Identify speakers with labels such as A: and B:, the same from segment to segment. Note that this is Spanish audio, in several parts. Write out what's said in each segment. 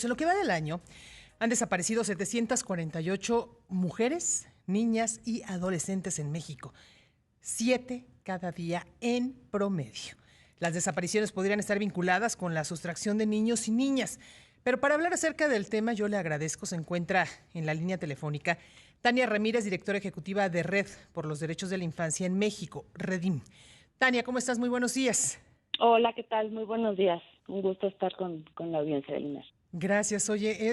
A: En lo que va del año, han desaparecido 748 mujeres, niñas y adolescentes en México. 7 cada día en promedio. Las desapariciones podrían estar vinculadas con la sustracción de niños y niñas. Pero para hablar acerca del tema, yo le agradezco, se encuentra en la línea telefónica Tania Ramírez, directora ejecutiva de Red por los Derechos de la Infancia en México, Redim. Tania, ¿cómo estás? Muy buenos días.
B: Hola, ¿qué tal? Muy buenos días. Un gusto estar con la audiencia del INER.
A: Gracias. Oye,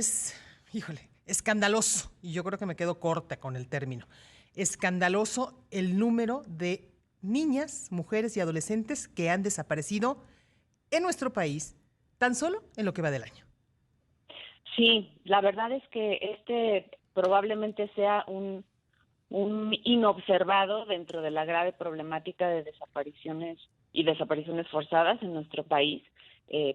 A: escandaloso, y yo creo que me quedo corta con el término, escandaloso el número de niñas, mujeres y adolescentes que han desaparecido en nuestro país tan solo en lo que va del año.
B: Sí, la verdad es que este probablemente sea un inobservado dentro de la grave problemática de desapariciones y desapariciones forzadas en nuestro país.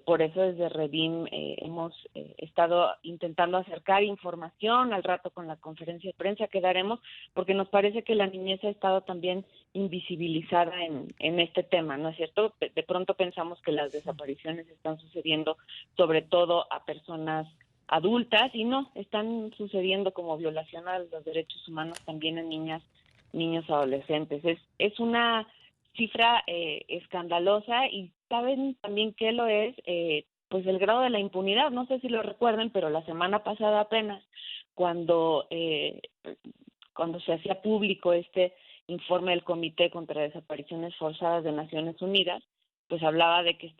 B: Por eso desde Redim hemos estado intentando acercar información al rato con la conferencia de prensa que daremos, porque nos parece que la niñez ha estado también invisibilizada en este tema, ¿no es cierto? De pronto pensamos que las desapariciones están sucediendo sobre todo a personas adultas y no, están sucediendo como violación a los derechos humanos también en niñas, niños, adolescentes. Es una cifra escandalosa y saben también qué lo es, pues el grado de la impunidad. No sé si lo recuerden, pero la semana pasada apenas, cuando se hacía público este informe del Comité contra Desapariciones Forzadas de Naciones Unidas, pues hablaba de que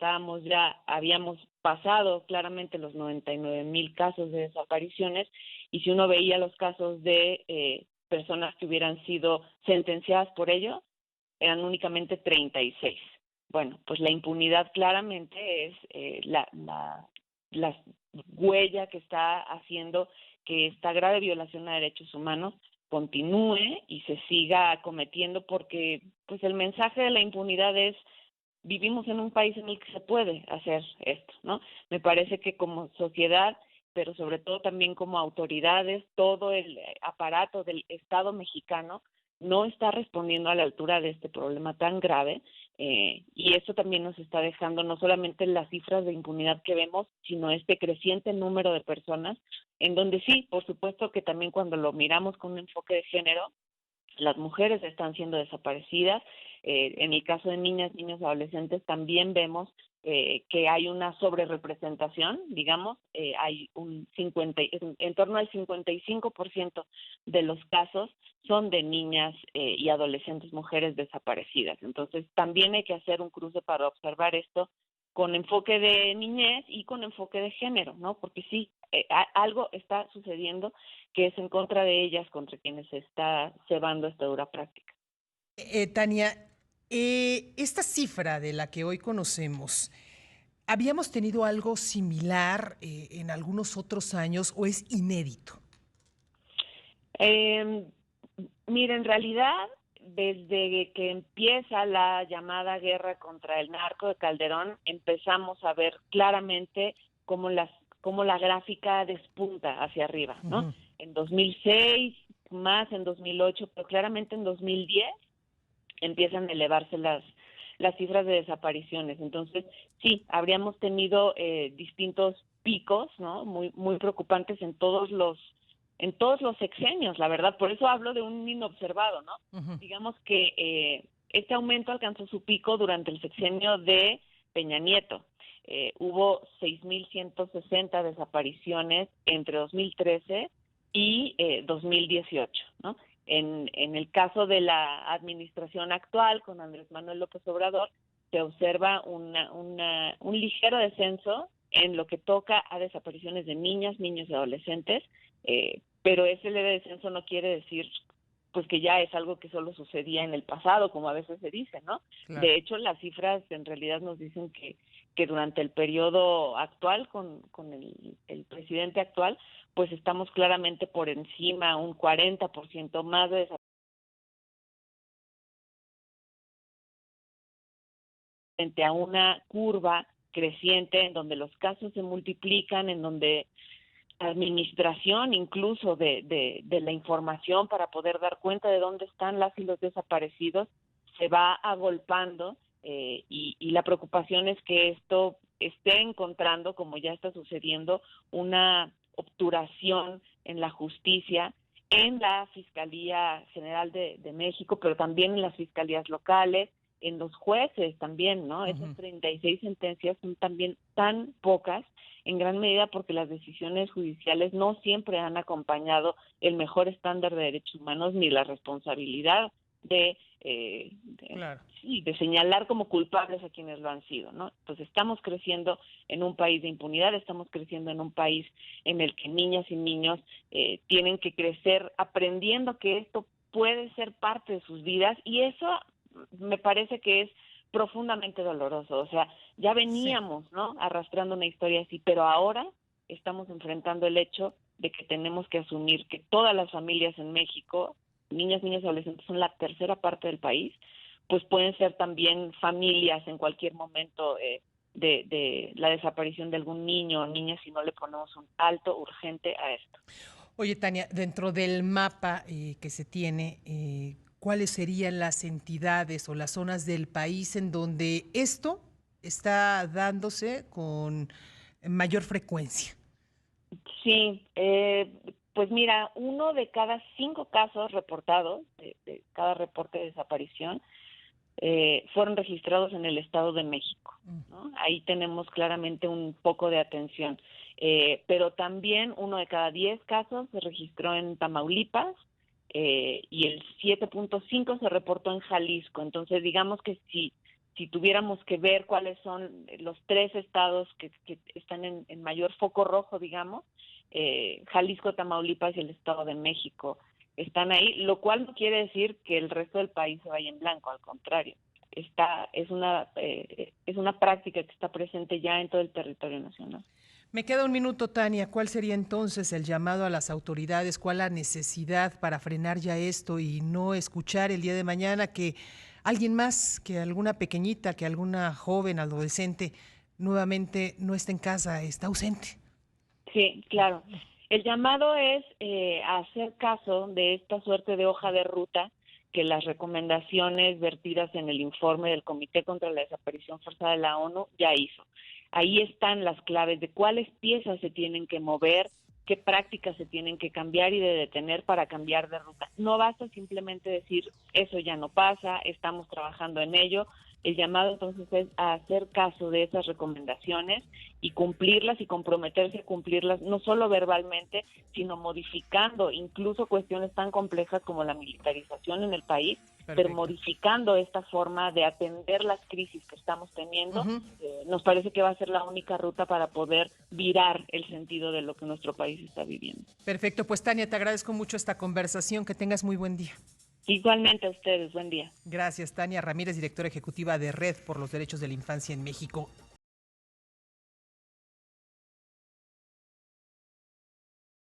B: habíamos pasado claramente los 99,000 casos de desapariciones, y si uno veía los casos de personas que hubieran sido sentenciadas por ello, eran únicamente 36. Bueno, pues la impunidad claramente es la huella que está haciendo que esta grave violación a derechos humanos continúe y se siga cometiendo, porque pues el mensaje de la impunidad es: vivimos en un país en el que se puede hacer esto, ¿no? Me parece que como sociedad, pero sobre todo también como autoridades, todo el aparato del Estado mexicano no está respondiendo a la altura de este problema tan grave, y esto también nos está dejando no solamente las cifras de impunidad que vemos, sino este creciente número de personas en donde sí, por supuesto que también cuando lo miramos con un enfoque de género, las mujeres están siendo desaparecidas. En el caso de niñas, niños, adolescentes, también vemos que hay una sobrerepresentación, digamos, hay en torno al 55% de los casos son de niñas y adolescentes mujeres desaparecidas. Entonces, también hay que hacer un cruce para observar esto con enfoque de niñez y con enfoque de género, ¿no? Porque sí, algo está sucediendo que es en contra de ellas, contra quienes se está cebando esta dura práctica.
A: Tania, esta cifra de la que hoy conocemos, ¿habíamos tenido algo similar en algunos otros años o es inédito?
B: Eh, Mira, en realidad, desde que empieza la llamada guerra contra el narco de Calderón, empezamos a ver claramente cómo la gráfica despunta hacia arriba, ¿no?
A: Uh-huh.
B: En 2006, más en 2008, pero claramente en 2010 empiezan a elevarse las cifras de desapariciones. Entonces, sí, habríamos tenido distintos picos, ¿no? Muy preocupantes en todos los sexenios, la verdad. Por eso hablo de un inobservado, ¿no?
A: Uh-huh.
B: Digamos que este aumento alcanzó su pico durante el sexenio de Peña Nieto. Hubo 6,160 desapariciones entre 2013 y 2018, ¿no? En el caso de la administración actual, con Andrés Manuel López Obrador, se observa un ligero descenso en lo que toca a desapariciones de niñas, niños y adolescentes, pero ese leve descenso no quiere decir pues que ya es algo que solo sucedía en el pasado, como a veces se dice, ¿no?
A: Claro.
B: De hecho, las cifras en realidad nos dicen que durante el periodo actual, con el presidente actual, pues estamos claramente por encima, un 40% más de frente a una curva creciente en donde los casos se multiplican, en donde la administración incluso de la información para poder dar cuenta de dónde están las y los desaparecidos se va agolpando, y la preocupación es que esto esté encontrando, como ya está sucediendo, una obturación en la justicia, en la Fiscalía General de México, pero también en las fiscalías locales, en los jueces también, ¿no? Esas 36 sentencias son también tan pocas, en gran medida porque las decisiones judiciales no siempre han acompañado el mejor estándar de derechos humanos ni la responsabilidad
A: Claro.
B: de señalar como culpables a quienes lo han sido, ¿no? Entonces estamos creciendo en un país de impunidad, estamos creciendo en un país en el que niñas y niños tienen que crecer aprendiendo que esto puede ser parte de sus vidas, y eso me parece que es profundamente doloroso. O sea, ya veníamos, sí, ¿no?, arrastrando una historia así, pero ahora estamos enfrentando el hecho de que tenemos que asumir que todas las familias en México, niñas, niños y adolescentes, son la tercera parte del país, pues pueden ser también familias en cualquier momento de la desaparición de algún niño o niña si no le ponemos un alto urgente a esto.
A: Oye, Tania, dentro del mapa que se tiene, ¿cuáles serían las entidades o las zonas del país en donde esto está dándose con mayor frecuencia?
B: Sí, pues mira, 1 de cada 5 casos reportados, de cada reporte de desaparición, fueron registrados en el Estado de México, ¿no? Ahí tenemos claramente un poco de atención. Pero también 1 de cada 10 casos se registró en Tamaulipas, y el 7.5 se reportó en Jalisco. Entonces, digamos que si tuviéramos que ver cuáles son los 3 estados que están en mayor foco rojo, digamos, Jalisco, Tamaulipas y el Estado de México están ahí, lo cual no quiere decir que el resto del país se vaya en blanco, al contrario. Es una práctica que está presente ya en todo el territorio nacional.
A: Me queda un minuto, Tania. ¿Cuál sería entonces el llamado a las autoridades? ¿Cuál la necesidad para frenar ya esto y no escuchar el día de mañana que alguien más, que alguna pequeñita, que alguna joven, adolescente, nuevamente no está en casa, está ausente?
B: Sí, claro. El llamado es a hacer caso de esta suerte de hoja de ruta que las recomendaciones vertidas en el informe del Comité contra la Desaparición Forzada de la ONU ya hizo. Ahí están las claves de cuáles piezas se tienen que mover, qué prácticas se tienen que cambiar y de detener para cambiar de ruta. No basta simplemente decir, eso ya no pasa, estamos trabajando en ello. El llamado entonces es a hacer caso de esas recomendaciones y cumplirlas y comprometerse a cumplirlas, no solo verbalmente, sino modificando incluso cuestiones tan complejas como la militarización en el país. Perfecto. Pero modificando esta forma de atender las crisis que estamos teniendo. Nos parece que va a ser la única ruta para poder virar el sentido de lo que nuestro país está viviendo.
A: Perfecto, pues Tania, te agradezco mucho esta conversación, que tengas muy buen día.
B: Igualmente a ustedes, buen día.
A: Gracias, Tania Ramírez, directora ejecutiva de Red por los Derechos de la Infancia en México.